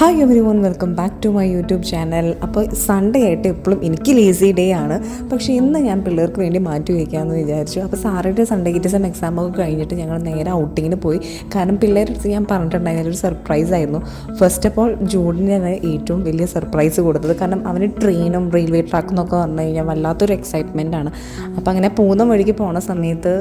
Hi everyone, welcome back to my YouTube channel. അപ്പോൾ Sunday ആയിട്ട് എപ്പോഴും എനിക്ക് ലേസി ഡേ ആണ്, പക്ഷേ ഇന്ന് ഞാൻ പിള്ളേർക്ക് വേണ്ടി മാറ്റി വയ്ക്കാമെന്ന് വിചാരിച്ചു. അപ്പോൾ സാറിൻ്റെ സൺഡേ കിറ്റിസം എക്സാമൊക്കെ കഴിഞ്ഞിട്ട് ഞങ്ങൾ നേരെ ഔട്ടിങ്ങിന് പോയി. കാരണം പിള്ളേരുടെ അടുത്ത് ഞാൻ പറഞ്ഞിട്ടുണ്ടായിരുന്ന ഒരു സർപ്രൈസ് ആയിരുന്നു. ഫസ്റ്റ് ഓഫ് ഓൾ ജൂഡിനാണ് ഏറ്റവും വലിയ സർപ്രൈസ് കൊടുത്തത്. കാരണം അവന് ട്രെയിനും റെയിൽവേ ട്രാക്കും എന്നൊക്കെ വന്നു കഴിഞ്ഞാൽ വല്ലാത്തൊരു എക്സൈറ്റ്മെൻ്റ് ആണ്. അപ്പോൾ അങ്ങനെ പോകുന്ന വഴിക്ക് പോണ സമയത്ത്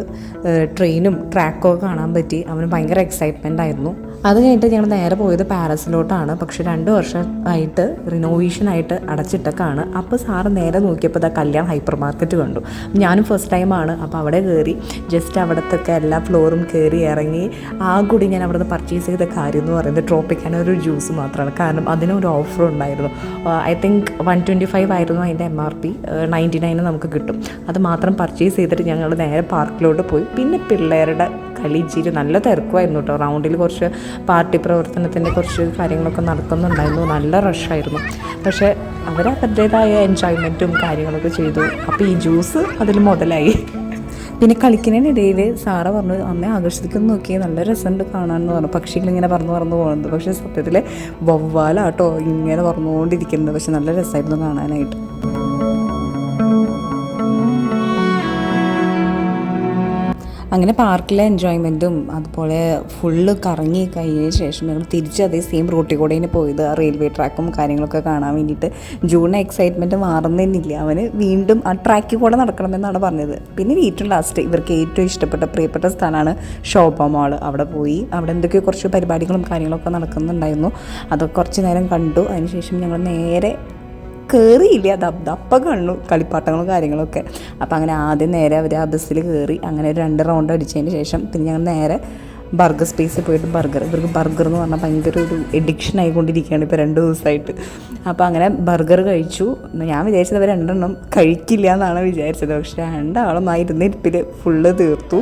ട്രെയിനും ട്രാക്കും ഒക്കെ കാണാൻ പറ്റി. അവന് ഭയങ്കര എക്സൈറ്റ്മെൻ്റ് ആയിരുന്നു. അത് കഴിഞ്ഞിട്ട് ഞങ്ങൾ നേരെ പോയത് പാരസിലോട്ടാണ്. പക്ഷേ 2 വർഷമായിട്ട് റിനോവേഷനായിട്ട് അടച്ചിട്ടൊക്കെയാണ്. അപ്പോൾ സാറ് നേരെ നോക്കിയപ്പോൾ കല്യാൺ ഹൈപ്പർ മാർക്കറ്റ് കണ്ടു. ഞാനും ഫസ്റ്റ് ടൈമാണ്. അപ്പോൾ അവിടെ കയറി ജസ്റ്റ് അവിടത്തൊക്കെ എല്ലാ ഫ്ലോറും കയറി ഇറങ്ങി. ആ കൂടി ഞാൻ അവിടെ നിന്ന് പർച്ചേസ് ചെയ്ത കാര്യം എന്ന് പറയുന്നത് ട്രോപ്പിക്കാന ഒരു ജ്യൂസ് മാത്രമാണ്. കാരണം അതിനൊരു ഓഫർ ഉണ്ടായിരുന്നു. ഐ തിങ്ക് 125 ആയിരുന്നു അതിൻ്റെ MRP. 99 നമുക്ക് കിട്ടും. അത് മാത്രം പർച്ചേസ് ചെയ്തിട്ട് ഞങ്ങൾ നേരെ പാർക്കിലോട്ട് പോയി. പിന്നെ പിള്ളേരുടെ കളിച്ചിട്ട് നല്ല തിരക്കുമായിരുന്നു കേട്ടോ. റൗണ്ടിൽ കുറച്ച് പാർട്ടി പ്രവർത്തനത്തിൻ്റെ കുറച്ച് കാര്യങ്ങളൊക്കെ നടക്കുന്നുണ്ടായിരുന്നു. നല്ല റഷായിരുന്നു. പക്ഷേ അവർ അവരുടേതായ എൻജോയ്മെൻറ്റും കാര്യങ്ങളൊക്കെ ചെയ്തു. അപ്പോൾ ഈ ജ്യൂസ് അതിൽ മുതലായി. പിന്നെ കളിക്കുന്നതിനിടയിൽ സാറ് പറഞ്ഞു, അമ്മ ആകർഷിക്കുന്ന നോക്കിയാൽ നല്ല രസമുണ്ട് കാണാമെന്ന് പറഞ്ഞു. പക്ഷികളിങ്ങനെ പറന്ന് പോകുന്നത്. പക്ഷേ സത്യത്തിൽ വവ്വാലാട്ടോ ഇങ്ങനെ പറന്നുകൊണ്ടിരിക്കുന്നത്. പക്ഷെ നല്ല രസമായിരുന്നു കാണാനായിട്ട്. അങ്ങനെ പാർക്കിലെ എൻജോയ്മെൻറ്റും അതുപോലെ ഫുള്ള് കറങ്ങി കഴിഞ്ഞതിന് ശേഷം ഞങ്ങൾ തിരിച്ച് അതേ സെയിം റൂട്ടിൽ കൂടെയാണ് പോയത്. ആ റെയിൽവേ ട്രാക്കും കാര്യങ്ങളൊക്കെ കാണാൻ വേണ്ടിയിട്ട്. ജൂണിന് എക്സൈറ്റ്മെൻറ്റ് മാറുന്നില്ല. അവന് വീണ്ടും ആ ട്രാക്കിൽ കൂടെ നടക്കണമെന്നാണ് പറഞ്ഞത്. പിന്നെ ഏറ്റവും ലാസ്റ്റ് ഇവർക്ക് ഏറ്റവും ഇഷ്ടപ്പെട്ട പ്രിയപ്പെട്ട സ്ഥലമാണ് ഷോപ്പ മാൾ. അവിടെ പോയി. അവിടെ എന്തൊക്കെയോ കുറച്ച് പരിപാടികളും കാര്യങ്ങളൊക്കെ നടക്കുന്നുണ്ടായിരുന്നു. അതൊക്കെ കുറച്ച് നേരം കണ്ടു. അതിനുശേഷം ഞങ്ങൾ നേരെ കയറിയില്ല, അത് അപ്പം കണ്ടു കളിപ്പാട്ടങ്ങളും കാര്യങ്ങളൊക്കെ. അപ്പോൾ അങ്ങനെ ആദ്യം നേരെ അവർ ആ ബസ്സിൽ കയറി. അങ്ങനെ 2 റൗണ്ട് അടിച്ചതിന് ശേഷം പിന്നെ ഞങ്ങൾ നേരെ ബർഗർ സ്പേസിൽ പോയിട്ട് ഇവർക്ക് ബർഗർ എന്ന് പറഞ്ഞാൽ ഭയങ്കര ഒരു എഡിക്ഷൻ ആയിക്കൊണ്ടിരിക്കുകയാണ് ഇപ്പോൾ 2 ദിവസമായിട്ട്. അപ്പോൾ അങ്ങനെ ബർഗർ കഴിച്ചു. ഞാൻ വിചാരിച്ചത് അവർ 2 എണ്ണം കഴിക്കില്ല എന്നാണ് വിചാരിച്ചത്. പക്ഷേ 2 ആളും ആ ഇരുന്നിരിപ്പിൽ ഫുള്ള് തീർത്തു.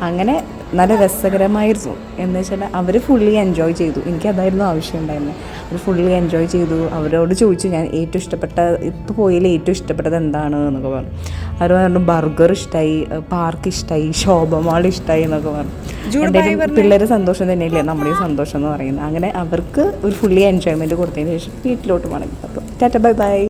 അങ്ങനെ നല്ല രസകരമായിരുന്നു. എന്ന് വെച്ചാൽ അവർ ഫുള്ളി എൻജോയ് ചെയ്തു. എനിക്കതായിരുന്നു ആവശ്യം ഉണ്ടായിരുന്നത്. അവർ ഫുള്ളി എൻജോയ് ചെയ്തു. അവരോട് ചോദിച്ചു ഞാൻ ഏറ്റവും ഇഷ്ടപ്പെട്ട ഇപ്പോൾ പോയതിൽ ഏറ്റവും ഇഷ്ടപ്പെട്ടത് എന്താണ് എന്നൊക്കെ പറഞ്ഞു. അവർ പറഞ്ഞു ബർഗർ ഇഷ്ടമായി, പാർക്ക് ഇഷ്ടമായി, ഷോപ്പ മാൾ ഇഷ്ടമായി എന്നൊക്കെ പറഞ്ഞു. എന്തായാലും പിള്ളേരുടെ സന്തോഷം തന്നെയല്ലേ നമ്മുടെ സന്തോഷം എന്ന് പറയുന്നത്. അങ്ങനെ അവർക്ക് ഒരു ഫുള്ളി എൻജോയ്മെൻറ്റ് കൊടുത്തതിന് ശേഷം വീട്ടിലോട്ട് മടങ്ങി. അപ്പോൾ ടാറ്റ ബൈ ബൈ.